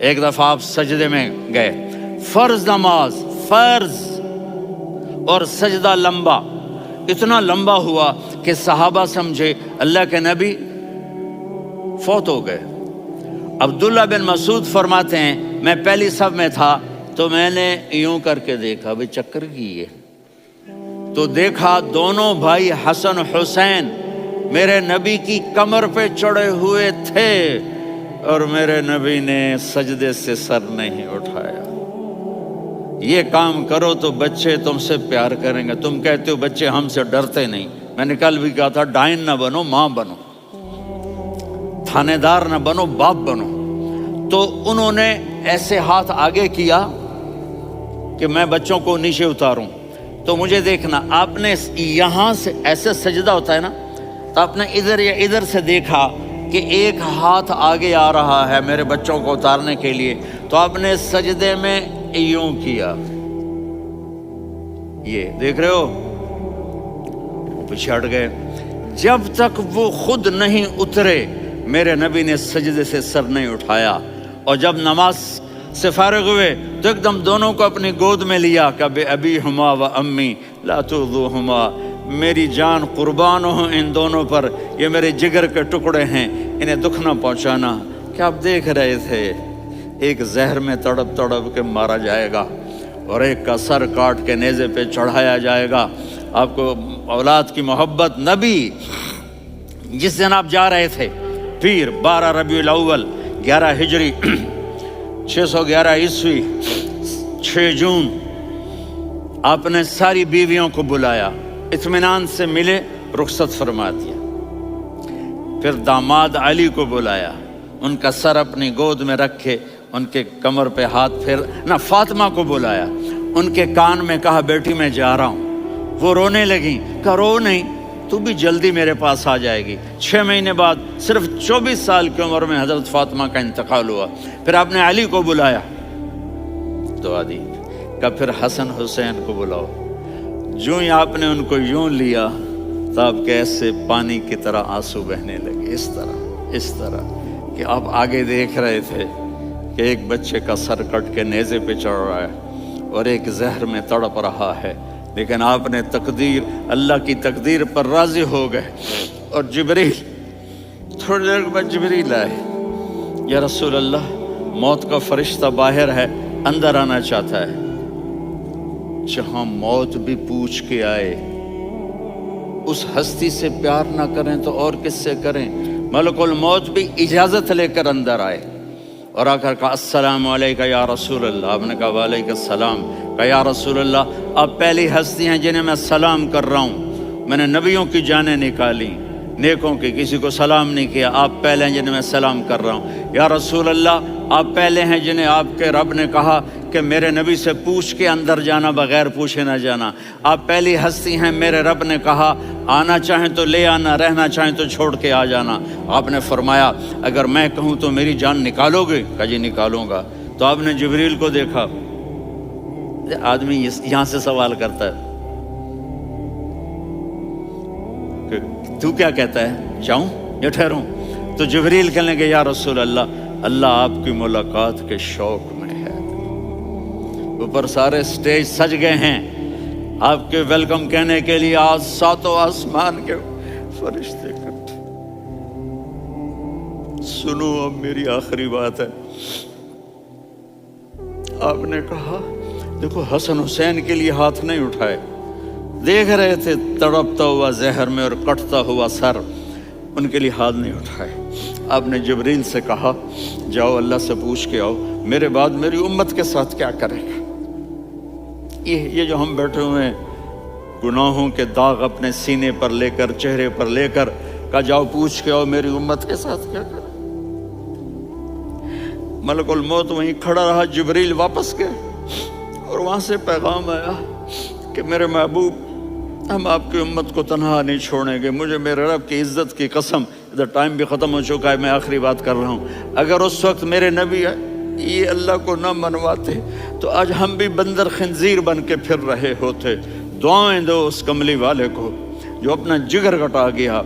ایک دفعہ آپ سجدے میں گئے، فرض نماز، فرض، اور سجدہ لمبا، اتنا لمبا ہوا کہ صحابہ سمجھے اللہ کے نبی فوت ہو گئے۔ عبداللہ بن مسعود فرماتے ہیں میں پہلی صف میں تھا تو میں نے یوں کر کے دیکھا، بھئی چکر کی ہے، تو دیکھا دونوں بھائی حسن حسین میرے نبی کی کمر پہ چڑھے ہوئے تھے اور میرے نبی نے سجدے سے سر نہیں اٹھایا۔ یہ کام کرو تو بچے تم سے پیار کریں گے۔ تم کہتے ہو بچے ہم سے ڈرتے نہیں، میں نے کل بھی کہا تھا ڈائن نہ بنو، ماں بنو، تھانے دار نہ بنو، باپ بنو۔ تو انہوں نے ایسے ہاتھ آگے کیا کہ میں بچوں کو نیچے اتاروں، تو مجھے دیکھنا، آپ نے یہاں سے ایسے سجدہ ہوتا ہے نا، تو آپ نے ادھر یا ادھر سے دیکھا کہ ایک ہاتھ آگے آ رہا ہے میرے بچوں کو اتارنے کے لیے، تو آپ نے سجدے میں یوں کیا، یہ دیکھ رہے ہو، وہ پیچھے ہٹ گئے۔ جب تک وہ خود نہیں اترے میرے نبی نے سجدے سے سر نہیں اٹھایا، اور جب نماز سے فارغ ہوئے تو ایک دم دونوں کو اپنی گود میں لیا کہ بے ابی ہما و امی لا تؤذوہما، میری جان قربان ہو ان دونوں پر، یہ میرے جگر کے ٹکڑے ہیں، انہیں دکھ نہ پہنچانا۔ کیا آپ دیکھ رہے تھے ایک زہر میں تڑپ تڑپ کے مارا جائے گا اور ایک کا سر کاٹ کے نیزے پہ چڑھایا جائے گا۔ آپ کو اولاد کی محبت، نبی جس دن آپ جا رہے تھے پیر 12 ربیع الاول 11 ہجری 611 عیسوی 6 جون، آپ نے ساری بیویوں کو بلایا، اطمینان سے ملے، رخصت فرما دیا۔ پھر داماد علی کو بلایا، ان کا سر اپنی گود میں رکھے، ان کے کمر پہ ہاتھ پھیر نہ، فاطمہ کو بلایا، ان کے کان میں کہا بیٹی میں جا رہا ہوں۔ وہ رونے لگیں، کہا رو نہیں، تو بھی جلدی میرے پاس آ جائے گی۔ 6 مہینے بعد صرف 24 سال کی عمر میں حضرت فاطمہ کا انتقال ہوا۔ پھر آپ نے علی کو بلایا، دعا دی، کہا پھر حسن حسین کو بلاؤ۔ جو ہی آپ نے ان کو یوں لیا تو آپ کے ایسے پانی کی طرح آنسو بہنے لگے، اس طرح کہ آپ آگے دیکھ رہے تھے کہ ایک بچے کا سر کٹ کے نیزے پہ چڑھ رہا ہے اور ایک زہر میں تڑپ رہا ہے، لیکن آپ نے تقدیر، اللہ کی تقدیر پر راضی ہو گئے۔ اور جبریل، تھوڑی دیر بعد جبریل آئے، یا رسول اللہ موت کا فرشتہ باہر ہے، اندر آنا چاہتا ہے۔ جہاں موت بھی پوچھ کے آئے، اس ہستی سے پیار نہ کریں تو اور کس سے کریں؟ ملک الموت بھی اجازت لے کر اندر آئے اور آ کر کہا السلام علیکہ یا رسول اللہ۔ آپ نے کہا وعلیکم السلام۔ کہا یا رسول اللہ آپ پہلی ہستی ہیں جنہیں میں سلام کر رہا ہوں، میں نے نبیوں کی جانیں نکالی، نیکوں کی، کسی کو سلام نہیں کیا، آپ پہلے ہیں جنہیں میں سلام کر رہا ہوں۔ یا رسول اللہ آپ پہلے ہیں جنہیں آپ کے رب نے کہا کہ میرے نبی سے پوچھ کے اندر جانا، بغیر پوچھے نہ جانا۔ آپ پہلی ہستی ہیں، میرے رب نے کہا آنا چاہیں تو لے آنا، رہنا چاہیں تو چھوڑ کے آ جانا۔ آپ نے فرمایا اگر میں کہوں تو میری جان نکالو گے؟ کہا جی نکالوں گا۔ تو آپ نے جبریل کو دیکھا، آدمی یہاں سے سوال کرتا ہے کہ تو کیا کہتا ہے، جاؤں یا ٹھہروں؟ تو جبریل کہنے لگے یا رسول اللہ اللہ آپ کی ملاقات کے شوق میں ہے۔ اوپر سارے سٹیج سج گئے ہیں آپ کے ویلکم کہنے کے لیے، آج 7 آسمان کے فرشتے اکٹھے۔ سنو اب میری آخری بات ہے۔ آپ نے کہا دیکھو حسن حسین کے لیے ہاتھ نہیں اٹھائے، دیکھ رہے تھے تڑپتا ہوا زہر میں اور کٹتا ہوا سر، ان کے لیے ہاتھ نہیں اٹھائے۔ آپ نے جبریل سے کہا جاؤ اللہ سے پوچھ کے آؤ میرے بعد میری امت کے ساتھ کیا کرے گا۔ یہ جو ہم بیٹھے ہوئے ہیں گناہوں کے داغ اپنے سینے پر لے کر، چہرے پر لے کر، کہا جاؤ پوچھ کے آؤ میری امت کے ساتھ کیا کرے۔ ملک الموت وہیں کھڑا رہا، جبریل واپس گئے اور وہاں سے پیغام آیا کہ میرے محبوب ہم آپ کی امت کو تنہا نہیں چھوڑیں گے، مجھے میرے رب کی عزت کی قسم، ادھر ٹائم بھی ختم ہو چکا ہے، میں آخری بات کر رہا ہوں، اگر اس وقت میرے نبی یہ اللہ کو نہ منواتے تو آج ہم بھی بندر خنزیر بن کے پھر رہے ہوتے۔ دعائیں دو اس کملی والے کو جو اپنا جگر کٹا گیا۔